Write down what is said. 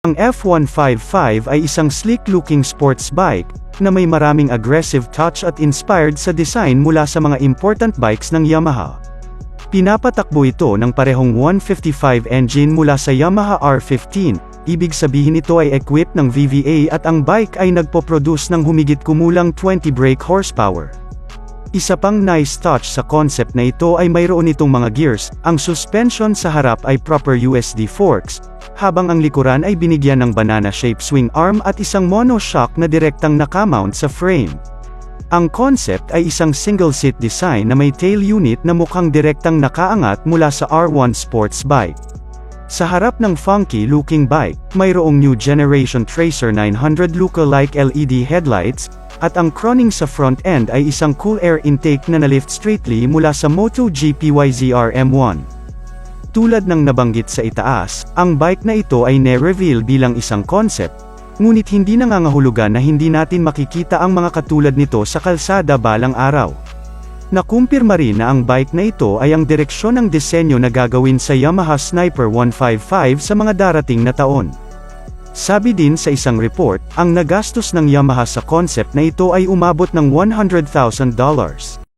Ang F155 ay isang sleek-looking sports bike, na may maraming aggressive touch at inspired sa design mula sa mga important bikes ng Yamaha. Pinapatakbo ito ng parehong 155 engine mula sa Yamaha R15, ibig sabihin ito ay equipped ng VVA at ang bike ay nagpo-produce ng humigit kumulang 20 brake horsepower. Isa pang nice touch sa concept na ito ay mayroon itong mga gears, ang suspension sa harap ay proper USD forks, habang ang likuran ay binigyan ng banana-shaped swing arm at isang monoshock na direktang nakamount sa frame. Ang concept ay isang single-seat design na may tail unit na mukhang direktang nakaangat mula sa R1 sports bike. Sa harap ng funky-looking bike, mayroong new generation Tracer 900 lookalike LED headlights, at ang croning sa front end ay isang cool air intake na nalift straightly mula sa MotoGP YZR M1. Tulad ng nabanggit sa itaas, ang bike na ito ay ne-reveal bilang isang concept, ngunit hindi nangangahulugan na hindi natin makikita ang mga katulad nito sa kalsada balang araw. Nakumpirma rin na ang bike na ito ay ang direksyon ng disenyo na gagawin sa Yamaha Sniper 155 sa mga darating na taon. Sabi din sa isang report, ang nagastos ng Yamaha sa concept na ito ay umabot ng $100,000.